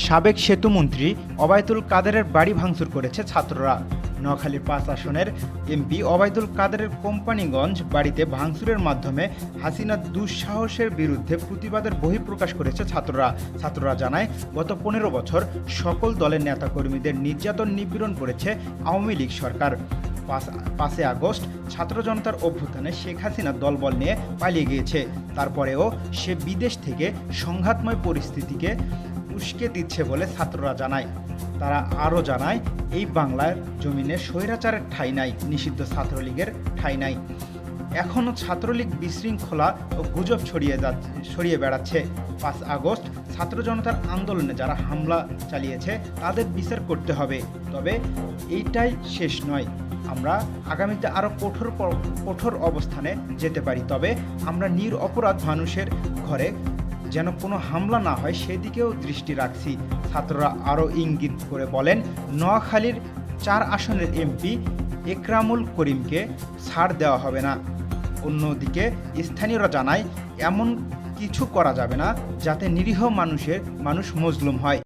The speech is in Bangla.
সাবেক সেতুমন্ত্রী ওবায়দুল কাদেরের বাড়ি ভাঙচুর করেছে ছাত্ররা। নোয়াখালীর ৫ আসনের এমপি ওবায়দুল কাদেরের কোম্পানিগঞ্জ বাড়িতে ভাঙচুরের মাধ্যমে হাসিনার দুঃসাহসের বিরুদ্ধে প্রতিবাদের বহিঃপ্রকাশ করেছে ছাত্ররা জানায়, গত ১৫ বছর সকল দলের নেতাকর্মীদের নির্যাতন নিপীড়ন করেছে আওয়ামী লীগ সরকার। ৫ আগস্ট ছাত্র জনতার অভ্যুত্থানে শেখ হাসিনা দলবল নিয়ে পালিয়ে গিয়েছে। তারপরেও সে বিদেশ থেকে সংঘাতময় পরিস্থিতিকে উস্কে দিচ্ছে বলে ছাত্ররা জানায়। তারা আরও জানায়, এই বাংলার জমিনে স্বৈরাচারের ঠাঁই নাই, নিষিদ্ধ ছাত্রলীগের ঠাঁই নাই। এখনও ছাত্রলীগ বিশৃঙ্খলা ও গুজব ছড়িয়ে বেড়াচ্ছে। ৫ আগস্ট ছাত্র জনতার আন্দোলনে যারা হামলা চালিয়েছে তাদের বিচার করতে হবে। তবে এইটাই শেষ নয়, আমরা আগামীতে আরও কঠোর অবস্থানে যেতে পারি। তবে আমরা নিরপরাধ মানুষের ঘরে যেন কোনো হামলা না হয় সেদিকেও দৃষ্টি রাখছি। ছাত্ররা আরও ইঙ্গিত করে বলেন, নোয়াখালীর ৪ আসনের এমপি একরামুল করিমকে ছাড় দেওয়া হবে না। অন্যদিকে স্থানীয়রা জানায়, এমন কিছু করা যাবে না যাতে নিরীহ মানুষ মজলুম হয়।